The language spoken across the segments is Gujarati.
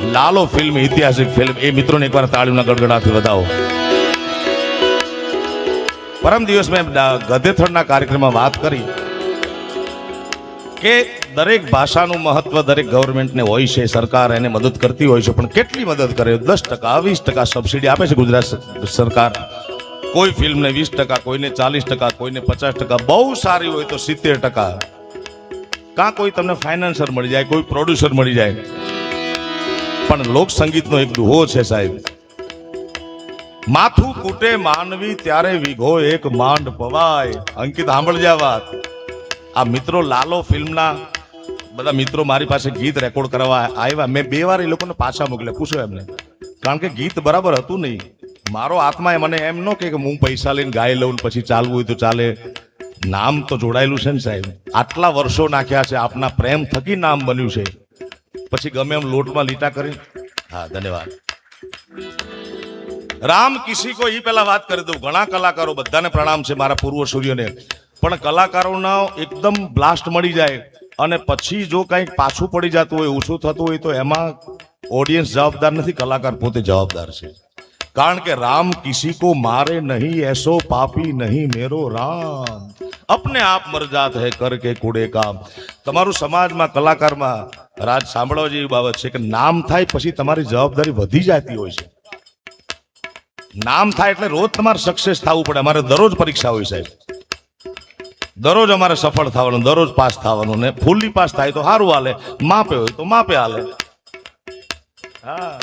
લાલો ફિલ્મ, ઐતિહાસિક ફિલ્મ, એ મિત્રોને એકવાર તાળીઓના ગડગડાથી વધાવો. પરમ દિવસ મેં ગધેથડના કાર્યક્રમમાં વાત કરી કે દરેક ભાષાનું મહત્વ દરેક ગવર્મેન્ટને હોય છે, સરકાર એને મદદ કરતી હોય છે, પણ કેટલી મદદ કરે? 10%, 20% સબસિડી આપે છે ગુજરાત સરકાર કોઈ ફિલ્મને, 20%, કોઈને 40%, કોઈને 50%, બહુ સારી હોય તો 70%. કાં કોઈ તમને ફાઇનાન્સર મળી જાય, કોઈ પ્રોડ્યુસર મળી જાય. પણ લોક સંગીતનો એક દુહો છે સાહેબ, માથું કૂટે માનવી ત્યારે વિઘો એક માંડ પવાય. અંકિત સાંભળજે આ વાત. આ મિત્રો લાલો ફિલ્મના બધા મિત્રો મારી પાસે ગીત રેકોર્ડ કરવા આવ્યા. મેં 2 વાર એ લોકોને પાછા મોકલ્યા, પૂછો એમને, કારણ કે ગીત બરાબર હતું નહીં. મારો આત્મા મને એમ ન કે હું પૈસા લઈને ગાઈ લઉં પછી ચાલવું હોય તો ચાલે. નામ તો જોડાયેલું છે ને સાહેબ, આટલા વર્ષો નાખ્યા છે, આપના પ્રેમ થકી નામ બન્યું છે, પછી ગમે એમ લોટમાં લીટા કરી. હા, ધન્યવાદ. રામ કિસી કો ઈ પહેલા વાત કરી દઉં. ઘણા કલાકારો, બધાને પ્રણામ છે મારા પૂર્વ સૂર્યને, પણ કલાકારોના એકદમ બ્લાસ્ટ મળી જાય અને પછી જો કંઈક પાછું પડી જતું હોય, ઓછું થતું હોય, તો એમાં ઓડિયન્સ જવાબદાર નથી, કલાકાર પોતે જવાબદાર છે. કારણ કે રામ કિસી કો મારે નહીં, એસો પાપી નહીં મેરો રામ, અપને આપ મર જાત હૈ કરકે કુડે કામ. તમારું સમાજમાં, કલાકારમાં રાજ સાંભળવા જેવી બાબત છે કે નામ થાય પછી તમારી જવાબદારી વધી જતી હોય છે. નામ થાય એટલે રોજ તમારે સક્સેસ થવું પડે. અમારે દરરોજ પરીક્ષા હોય સાહેબ, દરરોજ અમારે સફળ થવાનું, દરરોજ પાસ થવાનું. ને ફૂલ્લી પાસ થાય તો સારું હાલે, માપે હોય તો માપે હાલે. હા,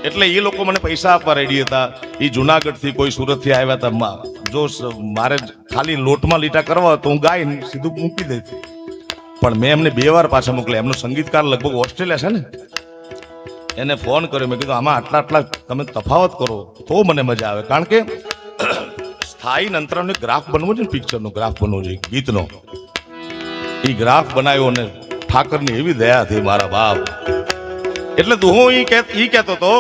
એટલે એ લોકો મને પૈસા આપવા રેડી હતા. એ જુનાગઢ થી, કોઈ સુરત થી આવ્યા હતા. જો મારે ખાલી લોટમાં લીટા કરવા હોય તો હું ગાઈને સીધું મૂકી દેતી, પણ મેં એમને 2 વાર પાછા મોકલ્યા. એમનો સંગીતકાર લગભગ ઓસ્ટ્રેલિયા છે ને, એને ફોન કર્યો. મેં કીધું આમાં આટલા તમે તફાવત કરો તો મને મજા આવે. કારણ કે સ્થાયી અંતરાલનો ગ્રાફ બનવો છે ને, પિક્ચરનો ગ્રાફ બનવો જોઈએ, ગીતનો. એ ગ્રાફ બનાવ્યો અને ઠાકરની એવી દયા થઈ મારા બાપ. એટલે હું ઈ કહેતો હતો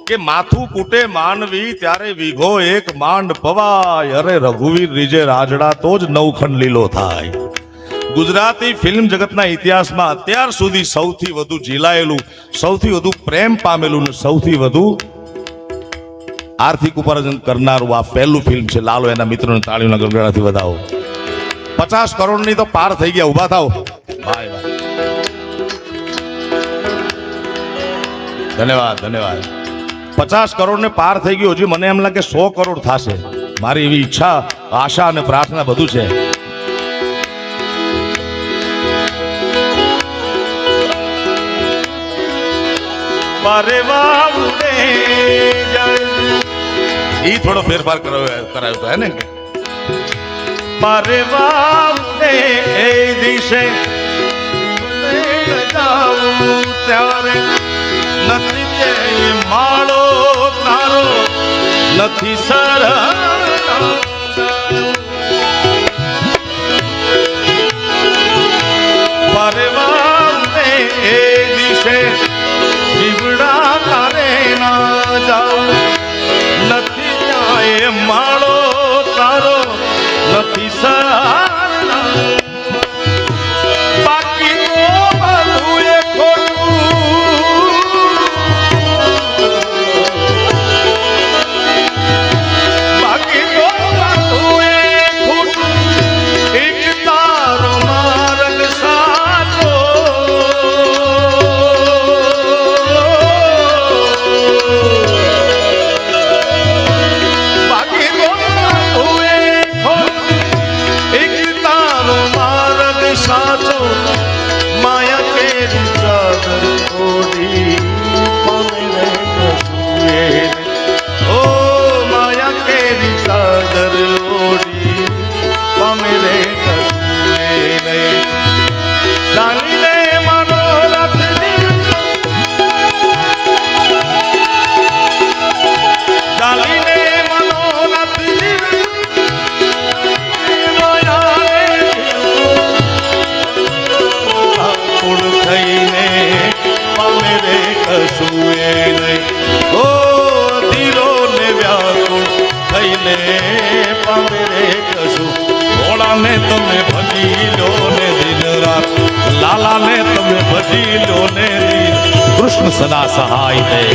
કે માથું કૂટે માનવી ત્યારે વિઘો એક માંડ પવાય. અરે રઘુવીર રીજે રાજડા તો જ નવખંડ લીલો થાય. ગુજરાતી ફિલ્મ જગતના ઇતિહાસમાં અત્યાર સુધી સૌથી વધુ ઝીલાયેલું, સૌથી વધુ પ્રેમ પામેલું ને સૌથી વધુ આર્થિક ઉપાર્જન કરનારું આ પહેલું ફિલ્મ છે લાલો. એના મિત્રોને તાળીઓના ગડગડાથી વધાવો. 50 કરોડની તો પાર થઈ ગયા. ઉભા થાવ ભાઈ. ધન્યવાદ, ધન્યવાદ. 50 કરોડ ને પાર થઈ ગયું. હજી મને એમ લાગે 100 કરોડ થશે. મારી એવી ઈચ્છા, આશા અને પ્રાર્થના બધું છે. ઈ થોડો ફેરફાર કરાયો તો હે ને કે મારે વાવને એ દિશે જાઉં ત્યારે નથી તે માળો તારો નથી સર. મારે વાવને એ દિશે જીવડા તારે ના જાઉં નથી જાય માળો તારો નથી સારા. બાકી તો બધું એ ખોટું, બાકી તો બધું એ ખોટું, એક તારો માર્ગ સાચો. માયા કેરી ચાદર ઓઢી પમરે કસુએ. ઓ માયા કેરી ચાદર ઓઢી પમરે કસુએ નહીં. ચાલીને મનોરથ ચાલીને મનોરથ થઈને પમરે કસુએ નહીં. ઓ ધીરો ને વ્યાકુળ થઈને પમરે કસું. ભોળાને તમે ભજી લો ને દિન રાત, લાલાને તમે તમે ભજી લો ને કૃષ્ણ સદા સહાય હે